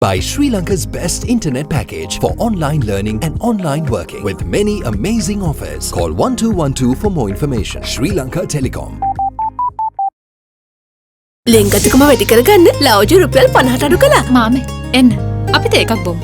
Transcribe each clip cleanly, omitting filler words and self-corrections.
By Sri Lanka's best internet package for online learning and online working with many amazing offers. Call 1212 for more information. Sri Lanka Telecom. ලෙන්ගතුකම වැඩි කරගන්න ලව්ජු රුපියල් 50ට අඩු කළා. මාමේ එන්න අපිට එකක් බොමු.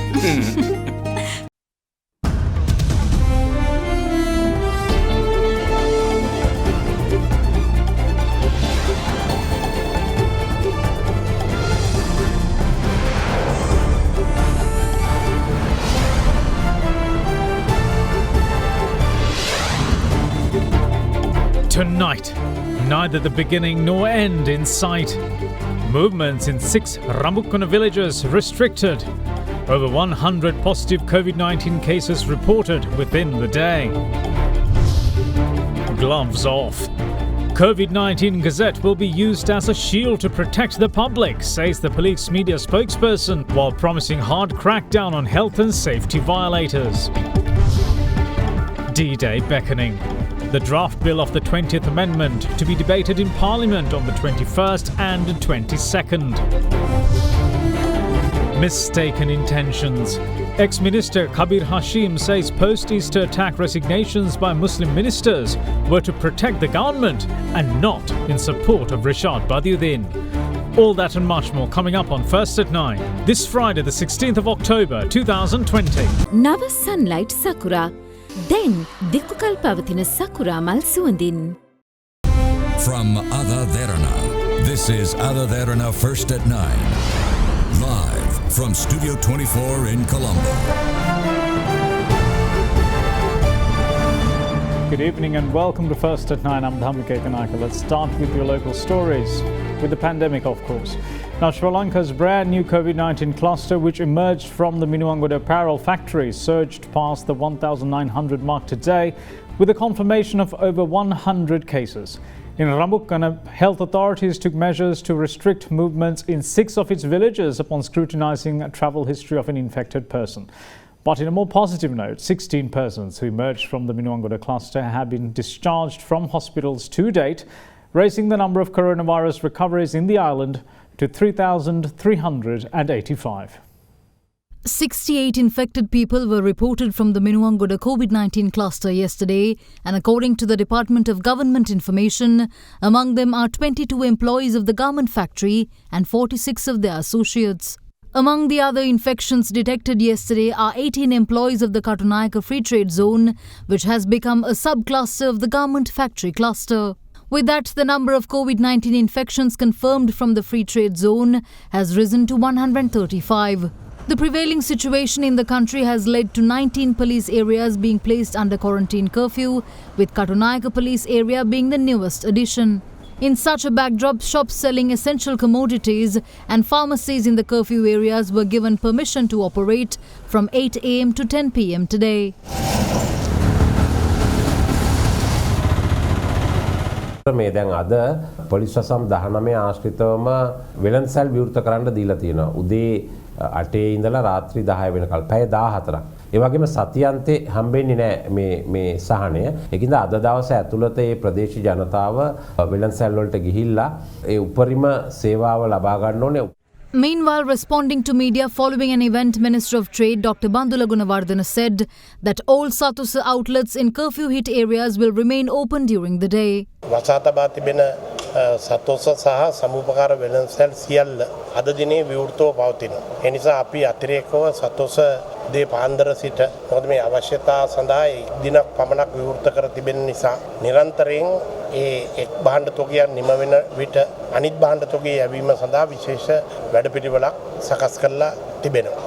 Tonight, neither the beginning nor end in sight. Movements in 6 Rambukkana villages restricted. Over 100 positive COVID-19 cases reported within the day. Gloves off. COVID-19 Gazette will be used as a shield to protect the public, says the police media spokesperson, while promising hard crackdown on health and safety violators. D-Day beckoning. The draft bill of the 20th Amendment to be debated in Parliament on the 21st and 22nd. Mistaken intentions. Ex-Minister Khabib Hashim says post-Easter attack resignations by Muslim ministers were to protect the government and not in support of Richard Badud. All that and much more coming up on First at 9, this Friday the 16th of October 2020. Nava Sunlight Sakura. Then Dikukal Pavatina Sakura Mal Suandin. From AdaDerana, this is AdaDerana First at 9. Live from Studio 24 in Colombo. Good evening and welcome to First at 9. I'm Dhamika Kanaka. Let's start with your local stories. With the pandemic, of course. Now, Sri Lanka's brand new COVID-19 cluster, which emerged from the Minuwangoda apparel factory, surged past the 1,900 mark today with a confirmation of over 100 cases. In Rambukkana, health authorities took measures to restrict movements in 6 of its villages upon scrutinizing a travel history of an infected person. But in a more positive note, 16 persons who emerged from the Minuwangoda cluster have been discharged from hospitals to date, raising the number of coronavirus recoveries in the island to 3,385. 68 infected people were reported from the Minuwangoda COVID-19 cluster yesterday, and according to the Department of Government Information, among them are 22 employees of the garment factory and 46 of their associates. Among the other infections detected yesterday are 18 employees of the Katunayaka Free Trade Zone, which has become a subcluster of the garment factory cluster. With that, the number of COVID-19 infections confirmed from the Free Trade Zone has risen to 135. The prevailing situation in the country has led to 19 police areas being placed under quarantine curfew, with Katunayaka police area being the newest addition. In such a backdrop, shops selling essential commodities and pharmacies in the curfew areas were given permission to operate from 8 a.m. to 10 p.m. today. මේ දැන් අද police වසම් 19 ආශ්‍රිතවම වෙළඳසැල් විවෘත කරන්න දීලා තියෙනවා. උදේ 8 ඉඳලා රාත්‍රී 10 වෙනකල් පැය 14ක්. ඒ වගේම සතියන්තේ හම්බෙන්නේ නැහැ මේ සහනය. ඒකින්ද අද දවස ඇතුළත මේ ප්‍රදේශීය ජනතාව වෙළඳසැල් වලට ගිහිල්ලා ඒ උපරිම සේවාව ලබා ගන්න ඕනේ. Meanwhile, responding to media following an event, Minister of Trade Dr. Bandula Gunawardena said that all Satusa outlets in curfew-hit areas will remain open during the day. වසාතබා තිබෙන සතෝස සහ සමුපකාර වෙළඳසැල් සියල්ල අද දිනේ විවෘතව පවතිනවා. ඒ නිසා අපි අතිරේකව සතෝස දේ පාන්දර සිට මොකද මේ අවශ්‍යතාව සඳහා දිනක් පමණක් විවෘත කර තිබෙන නිසා නිරන්තරයෙන් ඒ එක් භාණ්ඩ තොගය නිම වෙන විට අනිත් භාණ්ඩ තොගය යැවීම සඳහා විශේෂ වැඩපිළිවෙලක් සකස් කරලා තිබෙනවා.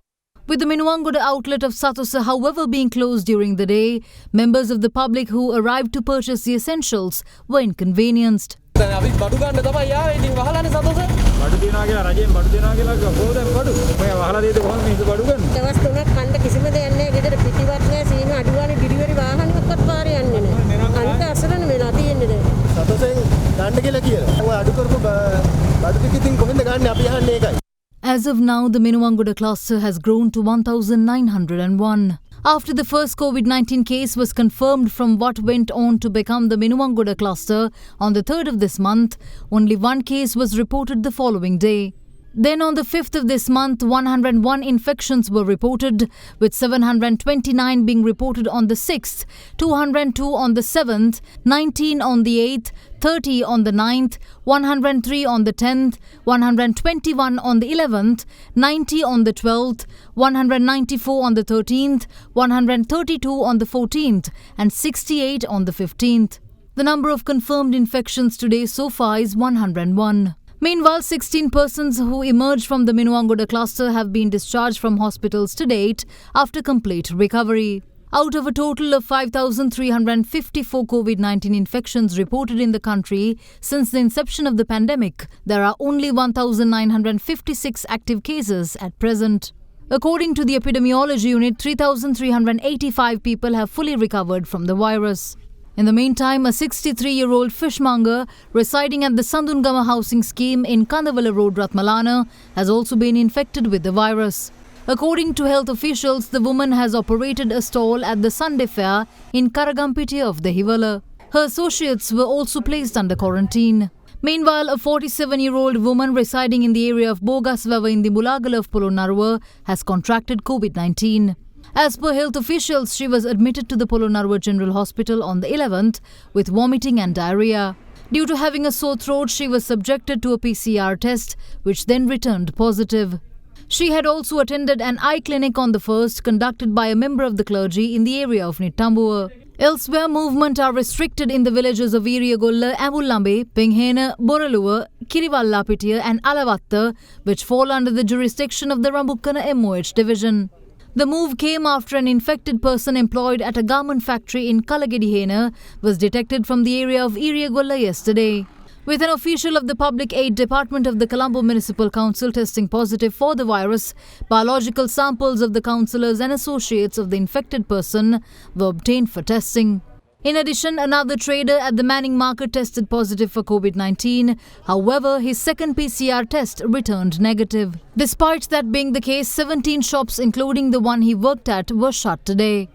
With the Minuwangoda outlet of Satusa, however, being closed during the day, members of the public who arrived to purchase the essentials were inconvenienced. අපි බඩු ගන්න තමයි ආවේ. ඉතින් වහලානේ සතෝස. බඩු තියනවා කියලා රජයෙන් බඩු තියනවා කියලා කොහොමද බඩු? ඔය වහලා දෙයිද කොහොමද මේක බඩු ගන්න? දවස් 3ක් කන්න කිසිම දෙයක් නැහැ. ගෙදර පිටිවත් නැහැ. සීම අඩුවානේ ඩිලිවරි වාහනයක්වත් පාරේ යන්නේ නැහැ. අනිත් අසරණ වෙලා තියෙන්නේ දැන්. සතෝසෙන් ගන්න කියලා කියලා. ඔය අඩු කරපු බඩු ටික ඉතින් කොහෙන්ද ගන්න අපි අහන්නේ ඒකයි. As of now, the Minuwangoda cluster has grown to 1,901. After the first COVID-19 case was confirmed from what went on to become the Minuwangoda cluster on the 3rd of this month, only one case was reported the following day. Then on the 5th of this month, 101 infections were reported, with 729 being reported on the 6th, 202 on the 7th, 19 on the 8th, 30 on the 9th, 103 on the 10th, 121 on the 11th, 90 on the 12th, 194 on the 13th, 132 on the 14th, and 68 on the 15th. The number of confirmed infections today so far is 101. Meanwhile, 16 persons who emerged from the Minuangoda cluster have been discharged from hospitals to date after complete recovery. Out of a total of 5,354 COVID-19 infections reported in the country since the inception of the pandemic, there are only 1,956 active cases at present. According to the epidemiology unit, 3,385 people have fully recovered from the virus. In the meantime, a 63-year-old fishmonger residing at the Sandungama housing scheme in Kandavala Road, Ratmalana, has also been infected with the virus. According to health officials, the woman has operated a stall at the Sunday Fair in Karagampitiya of the Hivala. Her associates were also placed under quarantine. Meanwhile, a 47-year-old woman residing in the area of Bogaswava in the Mulagala of Polonnaruwa has contracted COVID-19. As per health officials, she was admitted to the Polonnaruwa General Hospital on the 11th with vomiting and diarrhea. Due to having a sore throat, she was subjected to a PCR test, which then returned positive. She had also attended an eye clinic on the 1st, conducted by a member of the clergy in the area of Nittambuwa. Elsewhere, movement are restricted in the villages of Iriyagolla, Amullambe, Penghena, Boraluwa, Kirivallapitiya and Alavatta, which fall under the jurisdiction of the Rambukkana MOH division. The move came after an infected person employed at a garment factory in Kalagedihena was detected from the area of Iriyagolla yesterday. With an official of the Public Aid Department of the Colombo Municipal Council testing positive for the virus, biological samples of the councillors and associates of the infected person were obtained for testing. In addition, another trader at the Manning Market tested positive for COVID-19. However, his second PCR test returned negative. Despite that being the case, 17 shops, including the one he worked at, were shut today.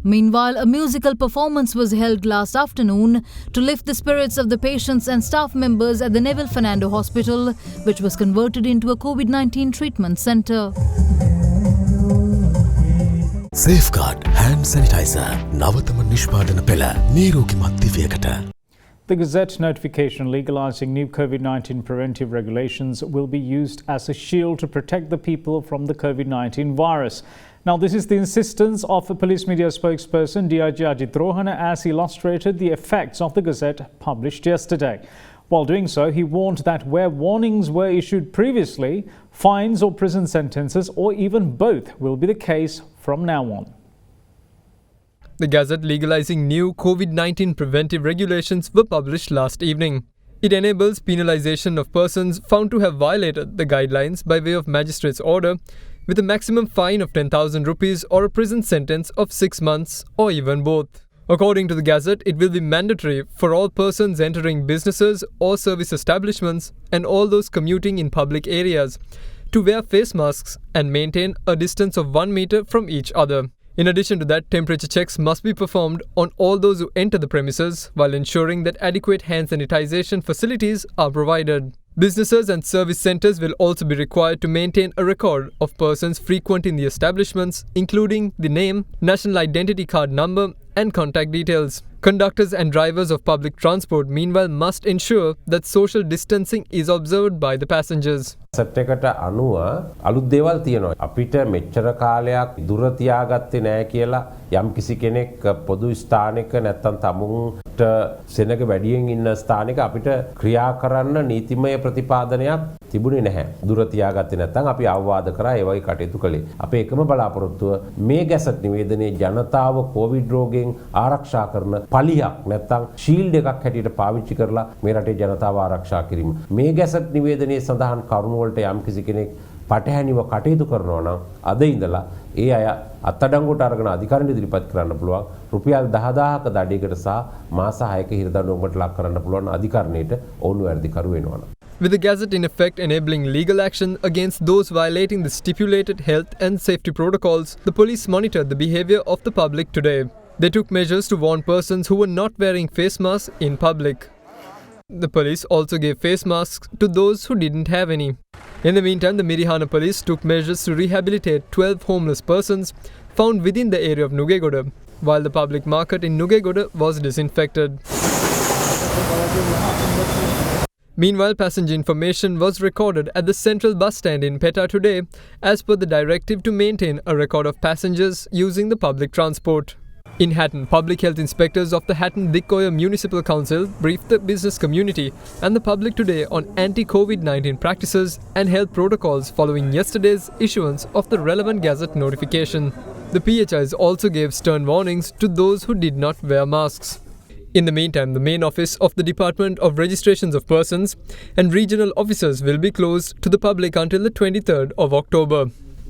Meanwhile, a musical performance was held last afternoon to lift the spirits of the patients and staff members at the Neville Fernando Hospital, which was converted into a COVID-19 treatment centre. Safeguard hand sanitizer. Navatama nishpadana pela neerogimat diviyakata. The Gazette notification legalizing new COVID-19 preventive regulations will be used as a shield to protect the people from the COVID-19 virus. Now, this is the insistence of a police media spokesperson, DIG Ajit Rohana, as he illustrated the effects of the Gazette published yesterday. While doing so, he warned that where warnings were issued previously, fines or prison sentences or even both will be the case from now on. The Gazette legalizing new COVID-19 preventive regulations were published last evening. It enables penalization of persons found to have violated the guidelines by way of magistrate's order, with a maximum fine of 10,000 rupees or a prison sentence of 6 months or even both. According to the Gazette, it will be mandatory for all persons entering businesses or service establishments and all those commuting in public areas to wear face masks and maintain a distance of 1 meter from each other. In addition to that, temperature checks must be performed on all those who enter the premises while ensuring that adequate hand sanitization facilities are provided. Businesses and service centers will also be required to maintain a record of persons frequent in the establishments, including the name, national identity card number, and contact details. Conductors and drivers of public transport, meanwhile, must ensure that social distancing is observed by the passengers. Set එකට අනුව අලුත් දේවල් තියෙනවා. අපිට මෙච්චර කාලයක් දුර තියාගත්තේ නැහැ කියලා යම් කිසි කෙනෙක් පොදු ස්ථානික නැත්තම් තමුන්ට සෙනඟ වැඩියෙන් ඉන්න ස්ථානික අපිට ක්‍රියා කරන්න නීතිමය ප්‍රතිපාදනයක් තිබුණේ නැහැ. දුර තියාගත්තේ නැත්තම් අපි අවවාද කරා ඒ වගේ කටයුතු කළේ. අපේ එකම බලාපොරොත්තුව මේ ගැසට් නිවේදනයේ ජනතාව කොවිඩ් රෝගයෙන් ආරක්ෂා කරන පලියක් නැත්තම් ෂීල්ඩ් එකක් හැටියට පාවිච්චි කරලා මේ රටේ ජනතාව ආරක්ෂා කිරීම. මේ ගැසට් නිවේදනයේ සඳහන් කරුණු වලට යම් කිසි කෙනෙක් පටහැනිව කටයුතු කරනවා නම් අද ඉඳලා ඒ අය අත්අඩංගුවට අරගෙන අධිකාරියට ඉදිරිපත් කරන්න පුළුවන්. රුපියල් 10000ක දඩයකට සහ මාස 6ක හිරදඬුවමකට ලක් කරන්න පුළුවන් අධිකාරියට ඔවුන් වැඩිකරු වෙනවා. With the Gazette in effect enabling legal action against those violating the stipulated health and safety protocols, the police monitored the behavior of the public today. They took measures to warn persons who were not wearing face masks in public. The police also gave face masks to those who didn't have any. In the meantime, the Mirihana police took measures to rehabilitate 12 homeless persons found within the area of Nugegoda, while the public market in Nugegoda was disinfected. Meanwhile, passenger information was recorded at the central bus stand in Peta today as per the directive to maintain a record of passengers using the public transport. In Hatton, public health inspectors of the Hatton Dikkoya Municipal Council briefed the business community and the public today on anti-COVID-19 practices and health protocols following yesterday's issuance of the relevant gazette notification. The PHIs also gave stern warnings to those who did not wear masks. In the meantime, the main office of the Department of Registrations of Persons and regional officers will be closed to the public until the 23rd of October.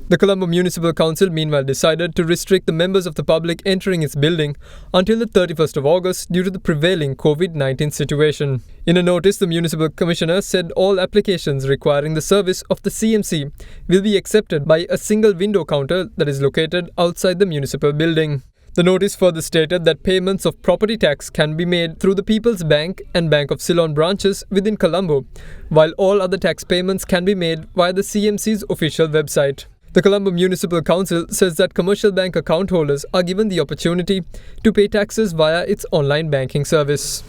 The Colombo Municipal Council meanwhile decided to restrict the members of the public entering its building until the 31st of August due to the prevailing COVID-19 situation. In a notice, the Municipal Commissioner said all applications requiring the service of the CMC will be accepted by a single window counter that is located outside the municipal building. The notice further stated that payments of property tax can be made through the People's Bank and Bank of Ceylon branches within Colombo, while all other tax payments can be made via the CMC's official website. The Colombo Municipal Council says that commercial bank account holders are given the opportunity to pay taxes via its online banking service.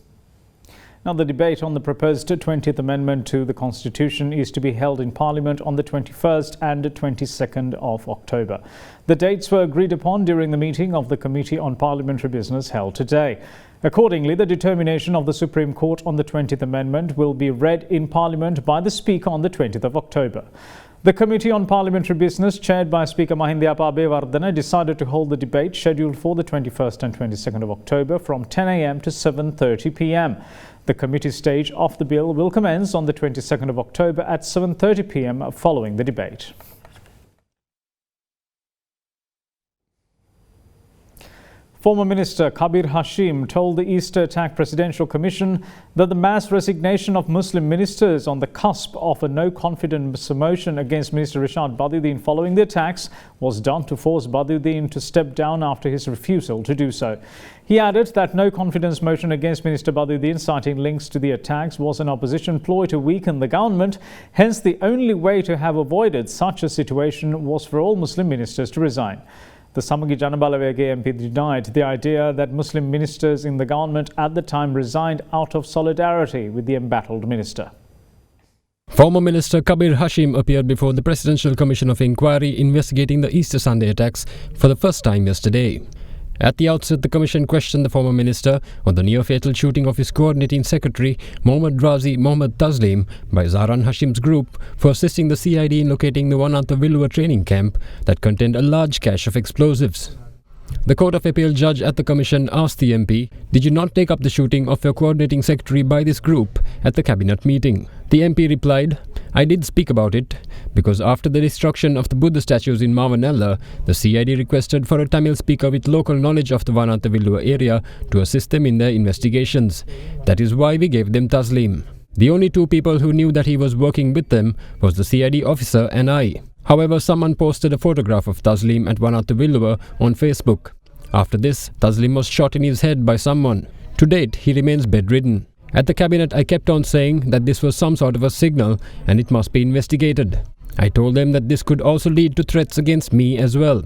Now, the debate on the proposed 20th Amendment to the Constitution is to be held in Parliament on the 21st and 22nd of October. The dates were agreed upon during the meeting of the Committee on Parliamentary Business held today. Accordingly, the determination of the Supreme Court on the 20th Amendment will be read in Parliament by the Speaker on the 20th of October. The Committee on Parliamentary Business, chaired by Speaker Mahindiyapa Abewardena, decided to hold the debate scheduled for the 21st and 22nd of October from 10 a.m. to 7:30 p.m. The committee stage of the bill will commence on the 22nd of October at 7:30 p.m. following the debate. Former Minister Khabib Hashim told the Easter Attack Presidential Commission that the mass resignation of Muslim ministers on the cusp of a no-confidence motion against Minister Richard Badud following the attacks was done to force Badud to step down after his refusal to do so. He added that no-confidence motion against Minister Badud, citing links to the attacks, was an opposition ploy to weaken the government. Hence, the only way to have avoided such a situation was for all Muslim ministers to resign. The Samagi Janabalawege MP denied the idea that Muslim ministers in the government at the time resigned out of solidarity with the embattled minister. Former Minister Khabib Hashim appeared before the Presidential Commission of Inquiry investigating the Easter Sunday attacks for the first time yesterday. At the outset, the Commission questioned the former minister on the near-fatal shooting of his coordinating secretary, Mohammad Razi Mohammad Taslim, by Zaran Hashim's group for assisting the CID in locating the Vananta Villua training camp that contained a large cache of explosives. The Court of Appeal judge at the Commission asked the MP, "Did you not take up the shooting of your coordinating secretary by this group at the cabinet meeting?" The MP replied, "I did speak about it, because after the destruction of the Buddha statues in Mavanella, the CID requested for a Tamil speaker with local knowledge of the Vananta Villua area to assist them in their investigations. That is why we gave them Taslim. The only two people who knew that he was working with them was the CID officer and I." However, someone posted a photograph of Taslim at Vananta Villua on Facebook. After this, Taslim was shot in his head by someone. To date, he remains bedridden. At the cabinet, I kept on saying that this was some sort of a signal and it must be investigated. I told them that this could also lead to threats against me as well.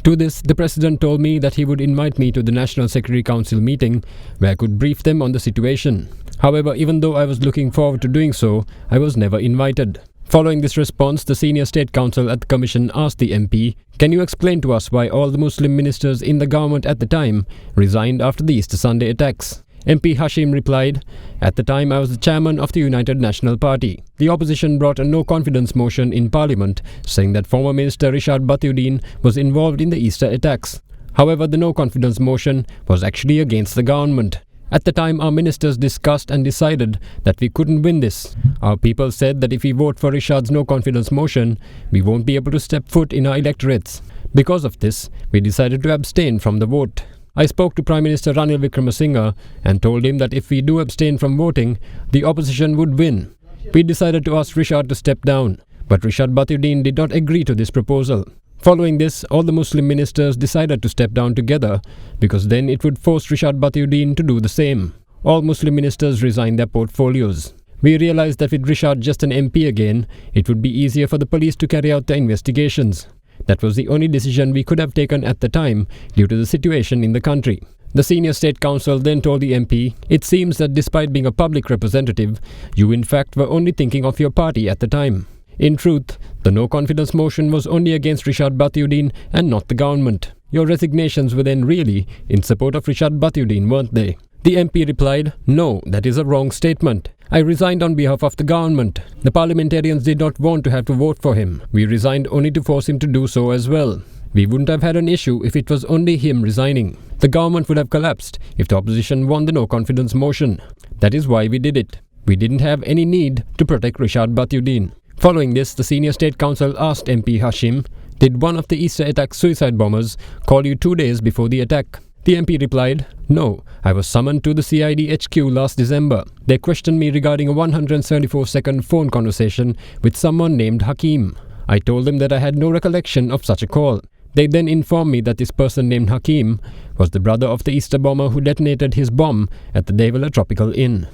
To this, the President told me that he would invite me to the National Secretary Council meeting where I could brief them on the situation. However, even though I was looking forward to doing so, I was never invited. Following this response, the senior state counsel at the commission asked the MP, "Can you explain to us why all the Muslim ministers in the government at the time resigned after the Easter Sunday attacks?" MP Hashim replied, "At the time I was the chairman of the United National Party. The opposition brought a no-confidence motion in Parliament saying that former Minister Richard Badud was involved in the Easter attacks. However, the no-confidence motion was actually against the government. At the time, our ministers discussed and decided that we couldn't win this. Our people said that if we vote for Richard's no-confidence motion, we won't be able to step foot in our electorates. Because of this, we decided to abstain from the vote. I spoke to Prime Minister Ranil Wickremesinghe and told him that if we do abstain from voting, the opposition would win. We decided to ask Richard to step down, but Richard Badud did not agree to this proposal. Following this, all the Muslim ministers decided to step down together because then it would force Richard Badud to do the same. All Muslim ministers resigned their portfolios. We realized that with Richard just an MP again, it would be easier for the police to carry out the investigations. That was the only decision we could have taken at the time due to the situation in the country. The senior state counsel then told the MP, "It seems that despite being a public representative, you in fact were only thinking of your party at the time. In truth, the no-confidence motion was only against Richard Badud and not the government. Your resignations were then really in support of Richard Badud, weren't they?" The MP replied, "No, that is a wrong statement. I resigned on behalf of the government. The parliamentarians did not want to have to vote for him. We resigned only to force him to do so as well. We wouldn't have had an issue if it was only him resigning. The government would have collapsed if the opposition won the no-confidence motion. That is why we did it. We didn't have any need to protect Richard Badud." Following this, the senior state counsel asked MP Hashim, "Did one of the Easter attack suicide bombers call you 2 days before the attack?" The MP replied, "No, I was summoned to the CID HQ last December. They questioned me regarding a 174-second phone conversation with someone named Hakim. I told them that I had no recollection of such a call. They then informed me that this person named Hakim was the brother of the Easter bomber who detonated his bomb at the Devila Tropical Inn."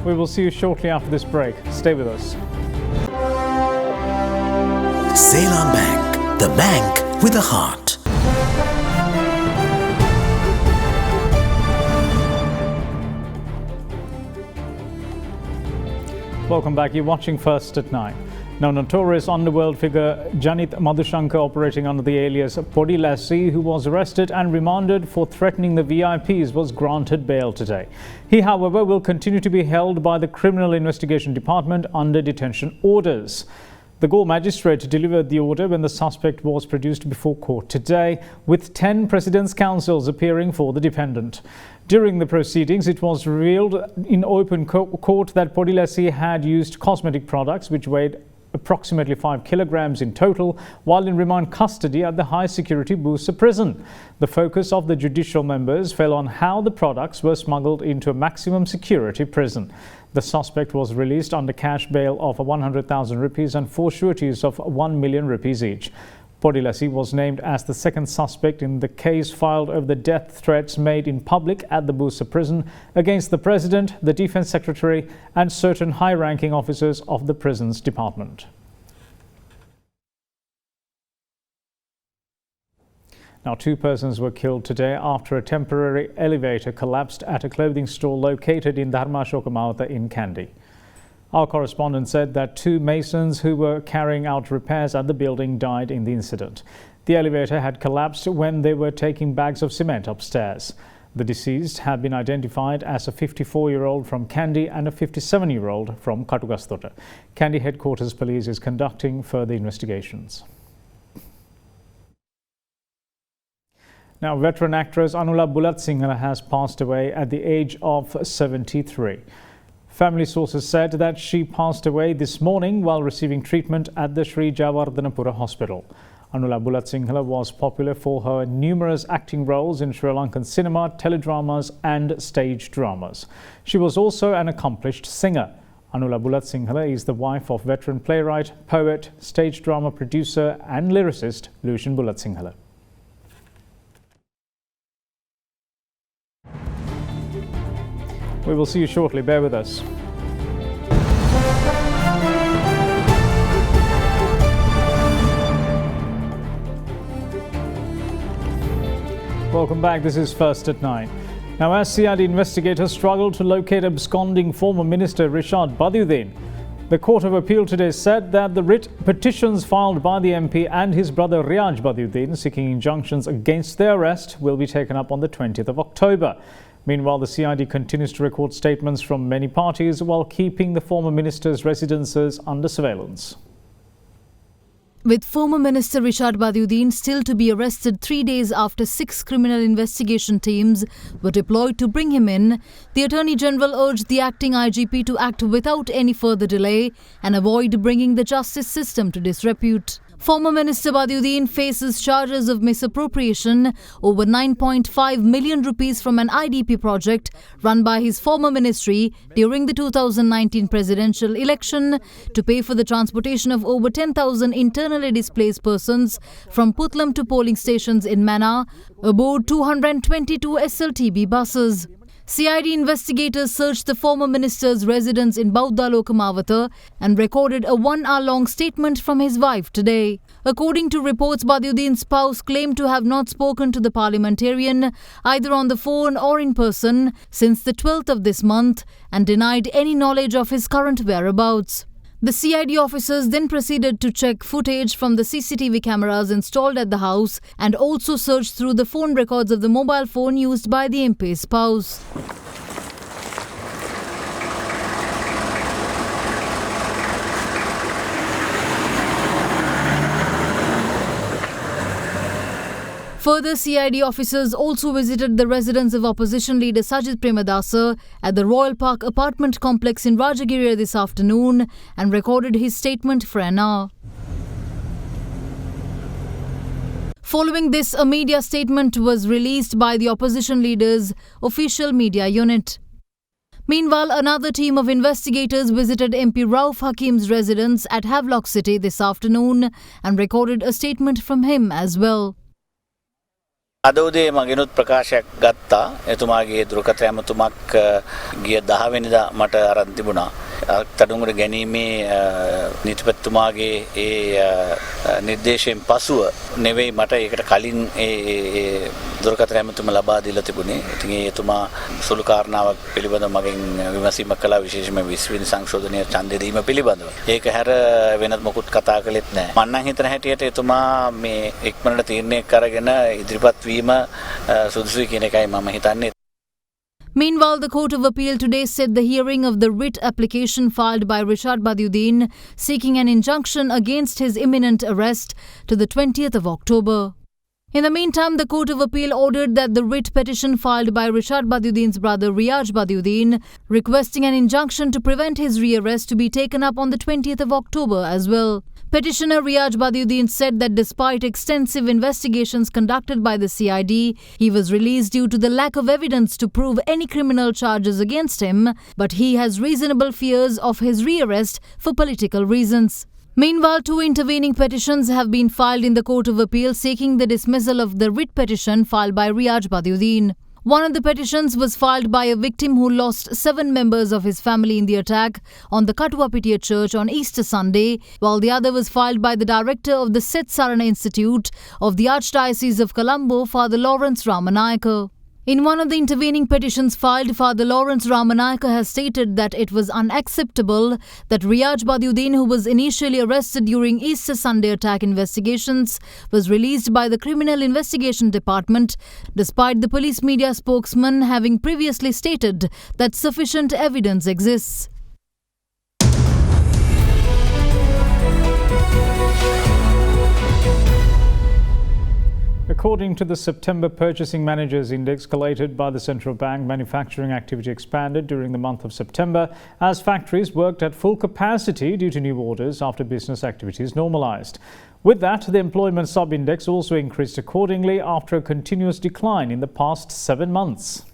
We will see you shortly after this break. Stay with us. Ceylon Bank, the bank with a heart. Welcome back. You're watching First at 9. Now, notorious underworld figure Janith Madhushanka, operating under the alias Podi Lassi, who was arrested and remanded for threatening the VIPs, was granted bail today. He, however, will continue to be held by the Criminal Investigation Department under detention orders. The Galle magistrate delivered the order when the suspect was produced before court today, with 10 President's counsels appearing for the defendant. During the proceedings, it was revealed in open court that Podi Lassi had used cosmetic products which weighed approximately 5 kilograms in total while in remand custody at the high-security Bursa prison. The focus of the judicial members fell on how the products were smuggled into a maximum security prison. The suspect was released under cash bail of 100,000 rupees and 4 sureties of 1 million rupees each. Podi Lassi was named as the second suspect in the case filed over the death threats made in public at the Bursa prison against the President, the Defence Secretary and certain high-ranking officers of the prison's department. Now, 2 persons were killed today after a temporary elevator collapsed at a clothing store located in Dharmashoka Mawatha in Kandy. Our correspondent said that 2 masons who were carrying out repairs at the building died in the incident. The elevator had collapsed when they were taking bags of cement upstairs. The deceased have been identified as a 54-year-old from Kandy and a 57-year-old from Katugastota. Kandy Headquarters Police is conducting further investigations. Now, veteran actress Anula Bulatsinghela has passed away at the age of 73. Family sources said that she passed away this morning while receiving treatment at the Sri Jayawardhanapura Hospital. Anula Bulatsinghela was popular for her numerous acting roles in Sri Lankan cinema, teledramas and stage dramas. She was also an accomplished singer. Anula Bulatsinghela is the wife of veteran playwright, poet, stage drama producer and lyricist Lucian Bulatsinghela. We will see you shortly. Bear with us. Welcome back. This is First at 9. Now, as CID investigators struggle to locate absconding former Minister Richard Badud, the Court of Appeal today said that the writ petitions filed by the MP and his brother Riyaj Badud seeking injunctions against their arrest will be taken up on the 20th of October. Meanwhile, the CID continues to record statements from many parties while keeping the former minister's residences under surveillance. With former Minister Richard Badud still to be arrested 3 days after 6 criminal investigation teams were deployed to bring him in, the Attorney General urged the acting IGP to act without any further delay and avoid bringing the justice system to disrepute. Former Minister Badud faces charges of misappropriation over 9.5 million rupees from an IDP project run by his former ministry during the 2019 presidential election to pay for the transportation of over 10,000 internally displaced persons from Putlam to polling stations in Mannar aboard 222 SLTB buses. CID investigators searched the former minister's residence in Bauddaloka Mawatha and recorded a 1-hour-long statement from his wife today. According to reports, Badudin's spouse claimed to have not spoken to the parliamentarian either on the phone or in person since the 12th of this month and denied any knowledge of his current whereabouts. The CID officers then proceeded to check footage from the CCTV cameras installed at the house and also searched through the phone records of the mobile phone used by the MP's spouse. Further, CID officers also visited the residence of opposition leader Sajid Premadasa at the Royal Park apartment complex in Rajagiriya this afternoon and recorded his statement for an hour. Following this, a media statement was released by the opposition leader's official media unit. Meanwhile, another team of investigators visited MP Rauf Hakim's residence at Havelock City this afternoon and recorded a statement from him as well. අද උදේ මගෙනුත් ප්‍රකාශයක් ගත්තා. එතුමාගේ දුරකථන ඇමතුමක් ගිය 10 වෙනිදා මට අරන් තිබුණා. තඩුංගුර ගැනීමේ නීතිපතිතුමාගේ ඒ නිර්දේශයෙන් පසුව නෙවෙයි මට ඒකට කලින් ඒ දුරකථන ඇමතුම ලබා දීලා තිබුණේ. ඉතින් එතුමා සුළු කාරණාවක් පිළිබඳව මගෙන් විමසීමක් කළා විශේෂයෙන්ම 20 වෙනි සංශෝධනීය ඡන්දය දීම පිළිබඳව. ඒක හැර වෙනත් මොකුත් කතා කළෙත් නැහැ. මම නම් හිතන හැටියට එතුමා මේ ඉක්මනට තීරණයක් අරගෙන ඉදිරිපත් Meanwhile, the Court of Appeal today set the hearing of the writ application filed by Richard Badud seeking an injunction against his imminent arrest to the 20th of October. In the meantime, the Court of Appeal ordered that the writ petition filed by Richard Badudin's brother Riyaj Badud requesting an injunction to prevent his rearrest to be taken up on the 20th of October as well. Petitioner Riyaj Badud said that despite extensive investigations conducted by the CID, he was released due to the lack of evidence to prove any criminal charges against him, but he has reasonable fears of his rearrest for political reasons. Meanwhile, 2 intervening petitions have been filed in the Court of Appeal seeking the dismissal of the writ petition filed by Riyaj Badud. One of the petitions was filed by a victim who lost 7 members of his family in the attack on the Katuwapitiya church on Easter Sunday, while the other was filed by the director of the Seth Sarana Institute of the Archdiocese of Colombo, Father Lawrence Ramanayaka. In one of the intervening petitions filed, Father Lawrence Ramanayaka has stated that it was unacceptable that Riyaj Badud, who was initially arrested during Easter Sunday attack investigations, was released by the Criminal Investigation Department, despite the police media spokesman having previously stated that sufficient evidence exists. According to the September Purchasing Managers Index collated by the Central Bank, manufacturing activity expanded during the month of September as factories worked at full capacity due to new orders after business activities normalized. With that, the employment sub-index also increased accordingly after a continuous decline in the past 7 months.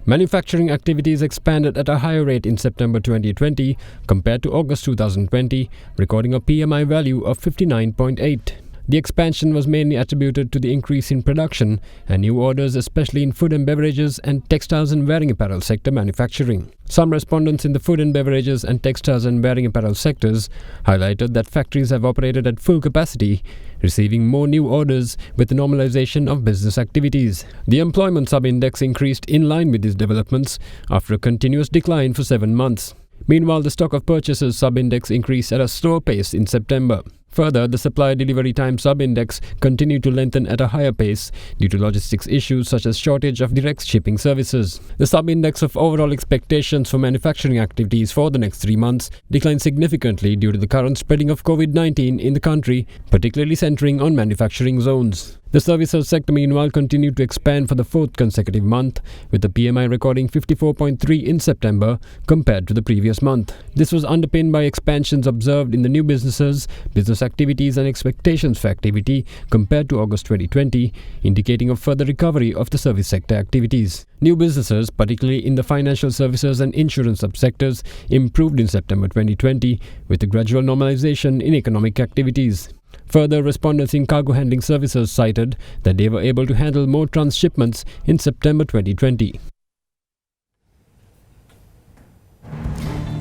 Manufacturing activities expanded at a higher rate in September 2020 compared to August 2020, recording a PMI value of 59.8. The expansion was mainly attributed to the increase in production and new orders, especially in food and beverages and textiles and wearing apparel sector manufacturing. Some respondents in the food and beverages and textiles and wearing apparel sectors highlighted that factories have operated at full capacity, receiving more new orders with the normalization of business activities. The employment sub-index increased in line with these developments after a continuous decline for 7 months. Meanwhile, the stock of purchases sub-index increased at a slower pace in September. Further, the supply delivery time sub-index continued to lengthen at a higher pace due to logistics issues such as shortage of direct shipping services. The sub-index of overall expectations for manufacturing activities for the next 3 months declined significantly due to the current spreading of COVID-19 in the country, particularly centering on manufacturing zones. The services sector meanwhile continued to expand for the 4th consecutive month, with the PMI recording 54.3 in September compared to the previous month. This was underpinned by expansions observed in the new businesses, business activities and expectations for activity compared to August 2020, indicating a further recovery of the service sector activities. New businesses, particularly in the financial services and insurance subsectors, improved in September 2020 with a gradual normalization in economic activities. Further, respondents in cargo handling services cited that they were able to handle more transshipments in September 2020.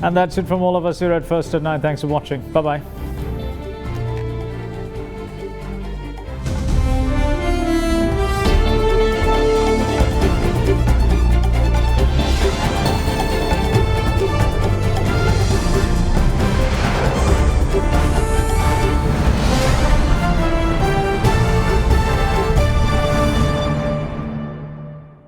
And that's it from all of us here at First at 9. Thanks for watching. Bye-bye.